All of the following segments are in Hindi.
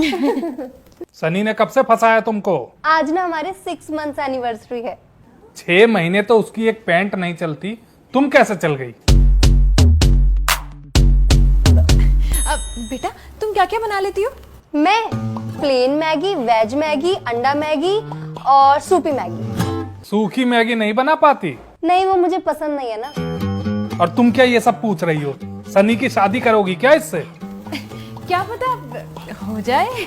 सनी ने कब से फंसाया तुमको? आज ना हमारे 6 मंथ्स एनिवर्सरी है। 6 महीने तो उसकी एक पैंट नहीं चलती, तुम कैसे चल गई? बेटा तुम क्या क्या बना लेती हो? मैं प्लेन मैगी, वेज मैगी, अंडा मैगी और सूपी मैगी। सूखी मैगी नहीं बना पाती? नहीं, वो मुझे पसंद नहीं है ना। और तुम क्या ये सब पूछ रही हो? सनी की शादी करोगी क्या इससे? क्या पता हो जाए।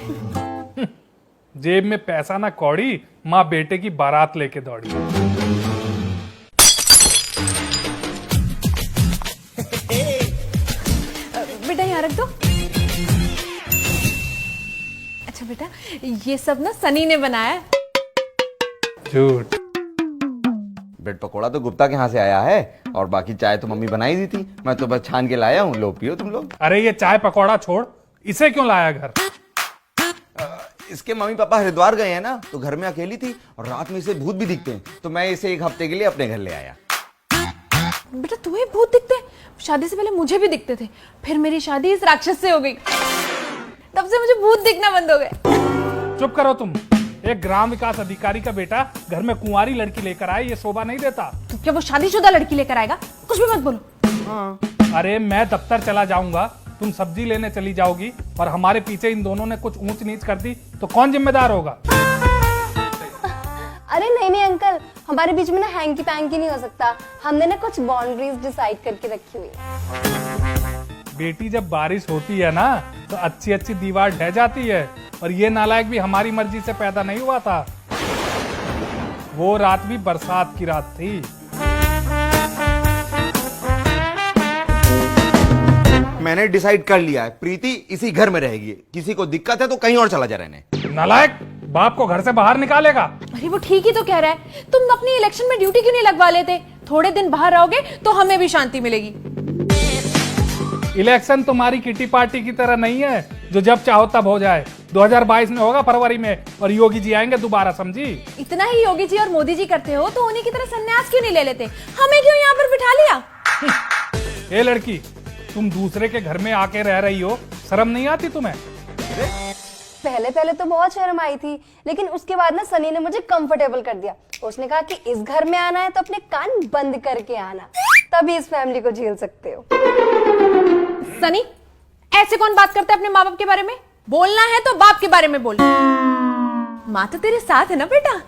जेब में पैसा ना कौड़ी, माँ बेटे की बारात लेके दौड़ी। बेटा यहाँ रख दो। अच्छा बेटा, ये सब ना सनी ने बनाया है। झूठ। ब्रेड पकोड़ा तो गुप्ता के यहाँ से आया है और बाकी चाय तो मम्मी बनाई दी थी, मैं तो बस छान के लाया हूँ। लो पियो तुम लोग। अरे ये चाय पकौड़ा छोड़, इसे क्यों लाया घर? इसके मम्मी पापा हरिद्वार गए हैं ना, तो घर में अकेली थी और रात में इसे भूत भी दिखते हैं, तो मैं इसे 1 हफ्ते के लिए अपने घर ले आया। बेटा तुम्हें भूत दिखते हैं? शादी से पहले मुझे भी दिखते थे, फिर मेरी शादी इस राक्षस से हो गई, तब से मुझे भूत दिखना बंद हो गए। चुप करो तुम। एक ग्राम विकास अधिकारी का बेटा घर में कुंवारी लड़की लेकर आए, ये शोभा नहीं देता। तो क्या वो शादीशुदा लड़की लेकर आएगा? कुछ भी मत बोलो। हाँ। अरे मैं दफ्तर चला जाऊंगा, तुम सब्जी लेने चली जाओगी और हमारे पीछे इन दोनों ने कुछ ऊंच नीच कर दी तो कौन जिम्मेदार होगा? अरे नहीं नहीं अंकल, हमारे बीच में ना हैंकी पैंकी नहीं हो सकता। हमने ना कुछ बाउंड्रीज डिसाइड करके रखी हुई है। बेटी जब बारिश होती है ना तो अच्छी अच्छी दीवार ढह जाती है, और ये नालायक भी हमारी मर्जी से पैदा नहीं हुआ था। वो रात भी बरसात की रात थी। मैंने डिसाइड कर लिया है, प्रीति इसी घर में रहेगी। किसी को दिक्कत है तो कहीं और चला जा रहने। नालायक, बाप को घर से बाहर निकालेगा? अरे वो ठीक ही तो कह रहा है। तुम अपनी इलेक्शन में ड्यूटी क्यों नहीं लगवा लेते? थोड़े दिन बाहर रहोगे तो हमें भी शांति मिलेगी। इलेक्शन तुम्हारी किटी पार्टी की तरह नहीं है जो जब चाहो तब हो जाए। 2022 में होगा फरवरी में, और योगी जी आएंगे दोबारा, समझी? इतना ही योगी जी और मोदी जी करते हो तो उन्हीं की तरह संन्यास क्यों नहीं ले लेते? हमें क्यों यहाँ पर बिठा लिया? ए लड़की, तुम दूसरे के घर में आके रह रही हो, शर्म नहीं आती तुम्हें? पहले पहले तो बहुत शर्म आई थी, लेकिन उसके बाद ना सनी ने मुझे कंफर्टेबल कर दिया। उसने कहा कि इस घर में आना है तो अपने कान बंद करके आना, तभी इस फैमिली को झेल सकते हो। सनी, ऐसे कौन बात करता है अपने माँ बाप के बारे में? बोलना है तो बाप के बारे में बोल। माँ तो तेरे साथ है ना बेटा।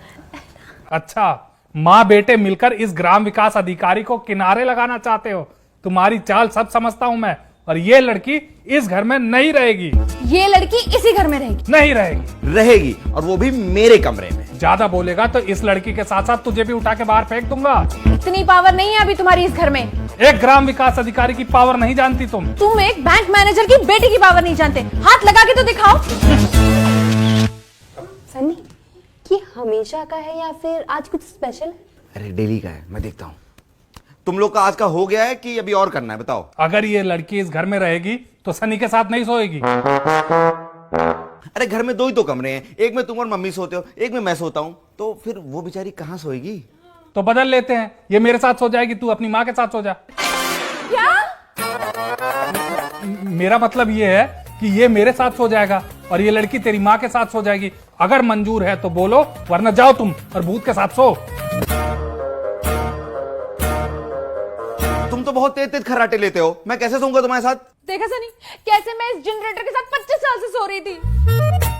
अच्छा, माँ बेटे मिलकर इस ग्राम विकास अधिकारी को किनारे लगाना चाहते हो? तुम्हारी चाल सब समझता हूं मैं, और ये लड़की इस घर में नहीं रहेगी। ये लड़की इसी घर में रहेगी? नहीं रहेगी। रहेगी, और वो भी मेरे कमरे में। ज्यादा बोलेगा तो इस लड़की के साथ साथ तुझे भी उठा के बाहर फेंक दूंगा। इतनी पावर नहीं है अभी तुम्हारी इस घर में। एक ग्राम विकास अधिकारी की पावर नहीं जानती तुम? तुम एक बैंक मैनेजर की बेटी की पावर नहीं जानते। हाथ लगा के तो दिखाओ। सनी, ये हमेशा का है या फिर आज कुछ स्पेशल है? अरे डेली का है, मैं देखता हूँ। तुम लोग का आज का हो गया है कि अभी और करना है, बताओ। अगर ये लड़की इस घर में रहेगी तो सनी के साथ नहीं सोएगी। अरे घर में 2 ही तो कमरे हैं, एक में तुम और मम्मी सोते हो, एक में मैं सोता हूँ, तो फिर वो बेचारी कहाँ सोएगी? तो बदल लेते हैं, ये मेरे साथ सो जाएगी, तू अपनी माँ के साथ सो जा। क्या? मेरा मतलब ये है कि ये मेरे साथ सो जाएगा और ये लड़की तेरी माँ के साथ सो जाएगी। अगर मंजूर है तो बोलो, वरना जाओ तुम और भूत के साथ सो। तुम तो बहुत तेज तेज खर्राटे लेते हो, मैं कैसे सोऊंगा तुम्हारे साथ? देखा सनी, कैसे मैं इस जनरेटर के साथ 25 साल से सो रही थी।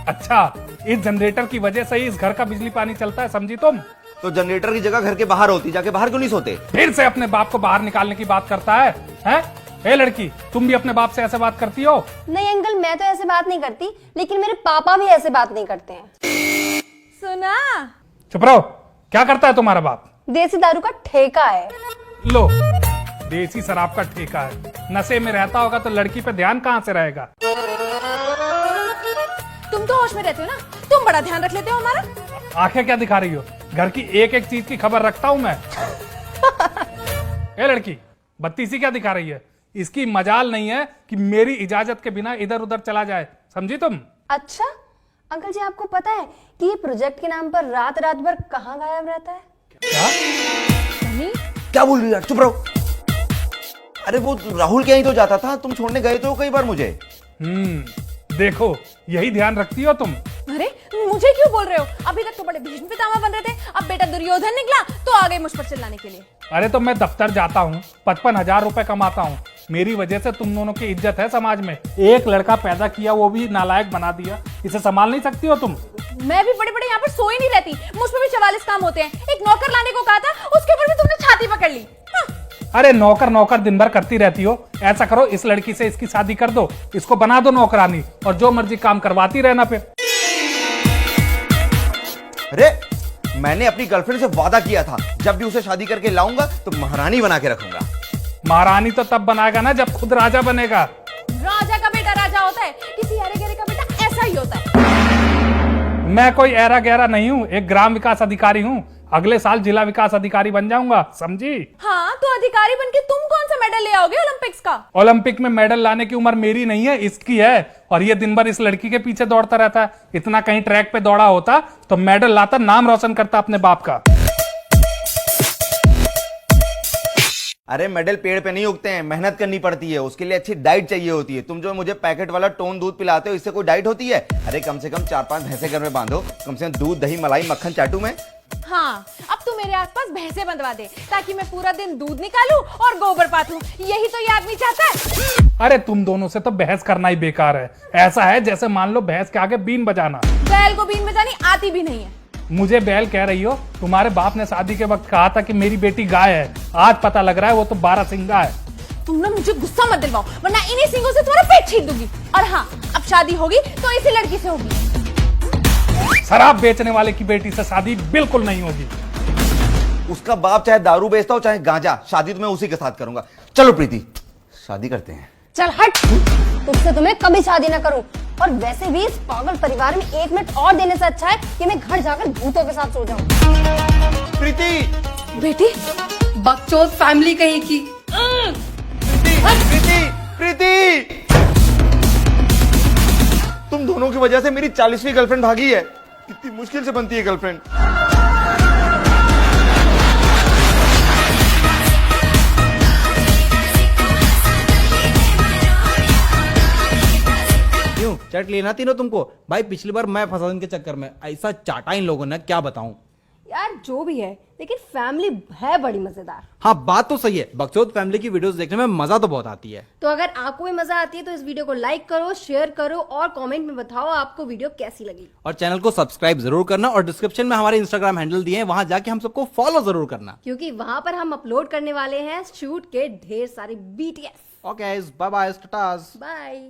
अच्छा, इस जनरेटर की वजह से ही इस घर का बिजली पानी चलता है, समझी तुम? तो जनरेटर की जगह घर के बाहर होती, जाके बाहर क्यों नहीं सोते? फिर से अपने बाप को बाहर निकालने की बात करता है, हैं? ए लड़की, तुम भी अपने बाप से ऐसे बात करती हो? नहीं अंकल, मैं तो ऐसे बात नहीं करती, लेकिन मेरे पापा भी ऐसे बात नहीं करते हैं। सुना? चुप रहो। क्या करता है तुम्हारा बाप? देसी दारू का ठेका है। लो, देसी शराब का ठेका है। नशे में रहता होगा तो लड़की पे ध्यान कहां से रहेगा? तुम तो होश में रहते हो ना, तुम बड़ा ध्यान रख लेते हो हमारा। आंखें क्या दिखा रही हो? घर की एक एक चीज की खबर रखता हूं मैं। ए लड़की, बत्तीसी क्या दिखा रही है? इसकी मजाल नहीं है कि मेरी इजाजत के बिना इधर उधर चला जाए, समझी तुम? अच्छा अंकल जी, आपको पता है कि ये प्रोजेक्ट के नाम पर रात रात भर कहाँ गायब रहता है? क्या? सनी, क्या बोल रही हो यार, चुप रहो। अरे वो राहुल के यहीं तो जाता था, तुम छोड़ने गए तो कई बार मुझे। देखो यही ध्यान रखती हो तुम। अरे मुझे क्यों बोल रहे हो? अभी तक तो बड़े भीष्म पितामह बन रहे थे, अब बेटा दुर्योधन निकला तो आ गए मुझ पर चिल्लाने के लिए। अरे तो मैं दफ्तर जाता हूँ, 55,000 रुपए कमाता हूँ, मेरी वजह से तुम दोनों की इज्जत है समाज में। एक लड़का पैदा किया वो भी नालायक बना दिया, इसे संभाल नहीं सकती हो तुम? मैं भी बड़े बड़े यहाँ पर सो ही नहीं रहती, मुझ पर भी 44 काम होते हैं। एक नौकर लाने को कहा था, उसके ऊपर भी तुमने छाती पकड़ ली। हाँ। अरे नौकर नौकर दिन भर करती रहती हो, ऐसा करो इस लड़की से इसकी शादी कर दो, इसको बना दो नौकरानी और जो मर्जी काम करवाती रहना फिर। अरे मैंने अपनी गर्लफ्रेंड से वादा किया था जब भी उसे शादी करके लाऊंगा तो महारानी बना के रखूंगा। महारानी तो तब बनाएगा ना जब खुद राजा बनेगा। राजा का बेटा राजा होता है, किसी अरे गहरे का बेटा ऐसा ही होता है। मैं कोई ऐरा गहरा नहीं हूँ, एक ग्राम विकास अधिकारी हूँ, अगले साल जिला विकास अधिकारी बन जाऊंगा, समझी? हाँ तो अधिकारी बनके तुम कौन सा मेडल ले आओगे ओलंपिक्स का? ओलंपिक में मेडल लाने की उम्र मेरी नहीं है, इसकी है, और ये दिन भर इस लड़की के पीछे दौड़ता रहता है। इतना कहीं ट्रैक पे दौड़ा होता तो मेडल लाता, नाम रोशन करता अपने बाप का। अरे मेडल पेड़ पे नहीं उगते हैं, मेहनत करनी पड़ती है, उसके लिए अच्छी डाइट चाहिए होती है। तुम जो मुझे पैकेट वाला टोन दूध पिलाते हो, इससे कोई डाइट होती है? अरे कम से कम 4-5 भैंसे घर में बांधो, कम से कम दूध दही मलाई मक्खन चाटू मैं। हाँ अब तू मेरे आसपास भैंसे बंधवा दे ताकि मैं पूरा दिन दूध निकालूं और गोबर पाथूं, यही तो ये आदमी चाहता है। अरे तुम दोनों से तो बहस करना ही बेकार है। ऐसा है जैसे मान लो भैंस के आगे बीन बजाना। बैल को बीन बजानी आती भी नहीं है। मुझे बैल कह रही हो? तुम्हारे बाप ने शादी के वक्त कहा था कि मेरी बेटी गाय है, आज पता लग रहा है वो तो 12 सिंगा है। तुम ना मुझे गुस्सा मत दिलवाओ, वरना इन्हीं सिंगों से तुम्हारा पेट छीन दूंगी। और हाँ अब शादी होगी तो इसी लड़की से होगी। शराब बेचने वाले की बेटी से शादी बिल्कुल नहीं होगी। उसका बाप चाहे दारू बेचता हो चाहे गांजा, शादी तो मैं उसी के साथ करूंगा। चलो प्रीति शादी करते हैं। चल हट, तुझसे तो मैं कभी शादी ना करूं। और वैसे भी इस पागल परिवार में 1 मिनट और देने से अच्छा है कि मैं घर जाकर भूतों के साथ सो जाऊं। प्रीति बेटी बकचोद फैमिली कहीं की। प्रीति प्रीति तुम दोनों की वजह से मेरी 40वीं गर्लफ्रेंड भागी है। कितनी मुश्किल से बनती है गर्लफ्रेंड। क्यों चट लेना थी ना तुमको? भाई पिछली बार मैं फंसा इनके चक्कर में, ऐसा चाटा इन लोगों ने, क्या बताऊं। यार जो भी है, लेकिन फैमिली है बड़ी मजेदार। हाँ बात तो सही है, बकचोद फैमिली की वीडियोस देखने में मजा तो बहुत आती है। तो अगर आपको भी मजा आती है तो इस वीडियो को लाइक करो, शेयर करो और कमेंट में बताओ आपको वीडियो कैसी लगी। और चैनल को सब्सक्राइब जरूर करना, और डिस्क्रिप्शन में हमारे इंस्टाग्राम हैंडल दिए हैं, वहां जाके हम सबको फॉलो जरूर करना, क्योंकि वहां पर हम अपलोड करने वाले हैं शूट के ढेर सारे BTS। Okay bye bye, tata. Bye.